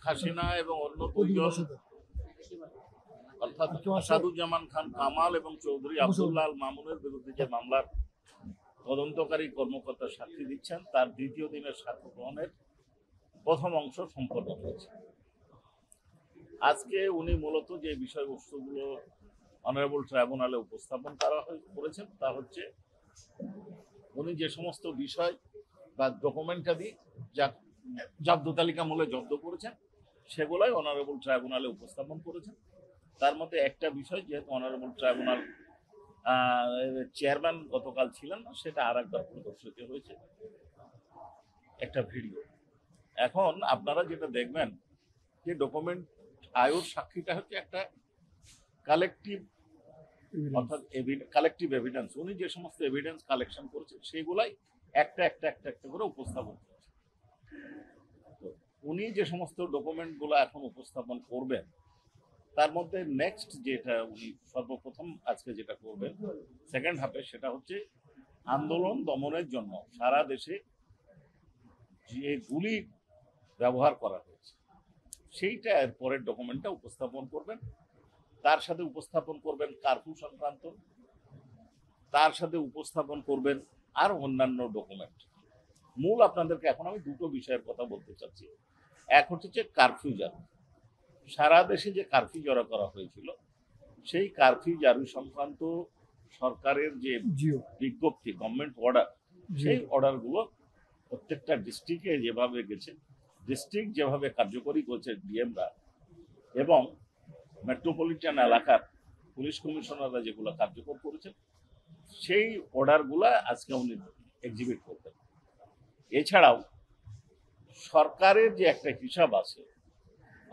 হাসিনা এবং অন্য দুইজন অর্থাৎ আসাদুজ্জামান খান কামাল এবং চৌধুরী আব্দুল্লাহ আল মামুনের বিরুদ্ধে যে মামলার তদন্তকারী কর্মকর্তা সাক্ষী দিচ্ছেন তার দ্বিতীয় দিনের সাক্ষ্য গ্রহণের প্রথম অংশ সম্পন্ন হয়েছে। আজকে উনি মূলত যে বিষয়বস্তুগুলো অনারেবল ট্রাইব্যুনালে উপস্থাপন করেছেন তা হচ্ছে উনি যে সমস্ত বিষয় বা ডকুমেন্টারি জব্দ তালিকা মূলে জব্দ করেছেন সেগুলাই অনারেবল ট্রাইব্যুনালে উপস্থাপন করেছেন। তার মধ্যে একটা বিষয়, যেহেতু অনারেবল ট্রাইব্যুনাল চেয়ারম্যান গতকাল ছিলেন না, সেটা আর একবার প্রদর্শিত হয়েছে একটা ভিডিও। এখন আপনারা যেটা দেখবেন যে ডকুমেন্ট আয়োর সাক্ষীটা হচ্ছে একটা কালেকটিভ, অর্থাৎ কালেকটিভ এভিডেন্স। উনি যে সমস্ত এভিডেন্স কালেকশন করেছেন সেগুলাই একটা একটা একটা একটা করে উপস্থাপন করেছেন। উনি যে সমস্ত ডকুমেন্টগুলো এখন উপস্থাপন করবেন তার মধ্যে নেক্সট যেটা উনি সর্বপ্রথম আজকে যেটা করবেন সেকেন্ড হাফে, সেটা হচ্ছে আন্দোলন দমনের জন্য সারা দেশে যে গুলি ব্যবহার করা হয়েছে সেইটা এর পরের ডকুমেন্টটা উপস্থাপন করবেন। তার সাথে উপস্থাপন করবেন কারফিউ সংক্রান্ত, তার সাথে উপস্থাপন করবেন আর অন্যান্য ডকুমেন্ট। মূল আপনাদেরকে এখন আমি দুটো বিষয়ের কথা বলতে চাচ্ছি। এক হচ্ছে কারফিউ জারি। সারা দেশে যে কারফিউ জারি করা হয়েছিল সেই কারফিউ জারি সংক্রান্ত সরকারের যে বিজ্ঞপ্তি, গভর্নমেন্ট অর্ডার, সেই অর্ডারগুলো প্রত্যেকটা ডিস্ট্রিক্টে যেভাবে গেছে, ডিস্ট্রিক্ট যেভাবে কার্যকরী করছে ডিএমরা এবং মেট্রোপলিটন এলাকার পুলিশ কমিশনাররা যেগুলো কার্যকর করেছেন, সেই অর্ডারগুলো আজকে উনি এক্সিবিট করবেন। এছাড়াও সরকারের যে একটা হিসাব আছে,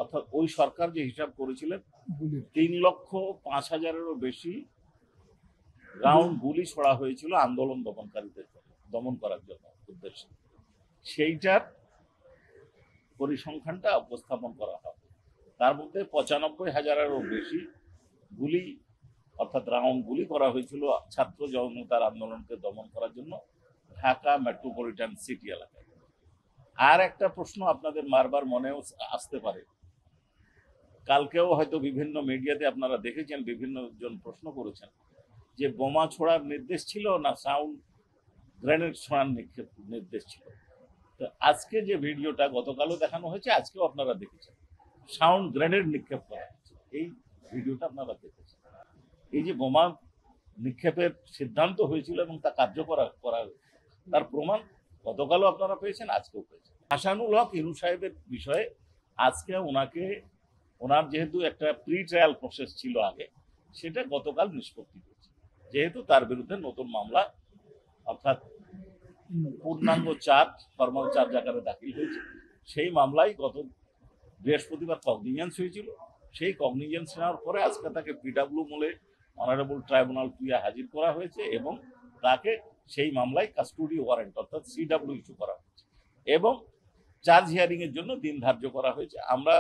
অর্থাৎ ওই সরকার যে হিসাব করেছিলেন 3,05,000-এরও বেশি রাউন্ড গুলি ছোড়া হয়েছিল আন্দোলন দমনকারীদের দমন করার জন্য উদ্দেশ্যে, সেইটার পরিসংখ্যানটা উপস্থাপন করা হবে। তার মধ্যে 95,000-এরও বেশি গুলি, অর্থাৎ রাউন্ড গুলি করা হয়েছিল ছাত্র জনতার আন্দোলনকে দমন করার জন্য ঢাকা মেট্রোপলিটন সিটি এলাকায়। আর একটা প্রশ্ন আপনাদের বারবার মনেও আসতে পারে, কালকেও হয়তো বিভিন্ন মিডিয়াতে আপনারা দেখেছেন, বিভিন্ন জন প্রশ্ন করেছেন যে বোমা ছোড়ার নির্দেশ ছিল না সাউন্ড গ্রেনেড ছোড়ার নির্দেশ ছিল। তো আজকে যে ভিডিওটা গতকালও দেখানো হয়েছে, আজকেও আপনারা দেখেছেন সাউন্ড গ্রেনেড নিক্ষেপ করা হয়েছে। এই ভিডিওটা আপনারা দেখেছেন। এই যে বোমা নিক্ষেপের সিদ্ধান্ত হয়েছিল এবং তা কার্যকর করা হয়েছে তার প্রমাণ গতকালও আপনারা পেয়েছেন, আজকেও পেয়েছেন। হাসানুল হক ইনু সাহেবের বিষয়ে আজকে ওনার যেহেতু একটা প্রি ট্রায়াল প্রসেস ছিল আগে, সেটা গতকাল নিষ্পত্তি হয়েছে। যেহেতু তার বিরুদ্ধে নতুন মামলা, অর্থাৎ পূর্ণাঙ্গ চার্জ, ফর্মাল চার্জ আকারে দাখিল হয়েছে, সেই মামলায় গত বৃহস্পতিবার কগনিজেন্স হয়েছিল। সেই কগনিজেন্স নেওয়ার পরে আজকে তাকে পিডব্লিউ মূলে অনারেবল ট্রাইব্যুনাল পিয়া হাজির করা হয়েছে এবং তাকে সেই মামলায় কাস্টোডি ওয়ারেন্ট অর্থাৎ সিডব্লিউ ইস্যু করা হয়েছে এবং চার্জ হিয়ারিং এর জন্য দিন ধার্য করা হয়েছে। আমরা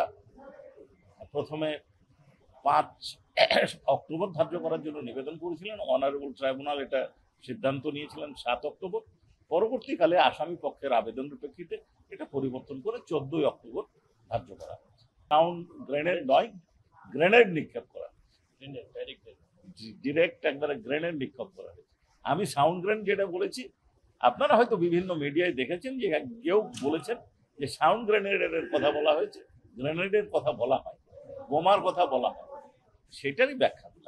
প্রথমে 5 অক্টোবর ধার্য করার জন্য নিবেদন করেছিলেন, অনারেবল ট্রাইব্যুনাল এটা সিদ্ধান্ত নিয়েছিলেন 7 অক্টোবর। পরবর্তীকালে আসামি পক্ষের আবেদনের প্রেক্ষিতে এটা পরিবর্তন করে 14 অক্টোবর ধার্য করা হয়েছে। সাউন্ড গ্রেনেড নয়, গ্রেনেড নিক্ষেপ করা হয়েছে, ডিরেক্ট একবারে গ্রেনেড নিক্ষেপ করা হয়েছে। আমি সাউন্ড গ্রেনেড যেটা বলেছি, আপনারা হয়তো বিভিন্ন মিডিয়ায় দেখেছেন যে কেউ বলেছেন যে সাউন্ড গ্রেনেডের কথা বলা হয়েছে, গ্রেনেডের কথা বলা হয়, বোমার কথা বলা হয়, সেটারই ব্যাখ্যা দিলাম।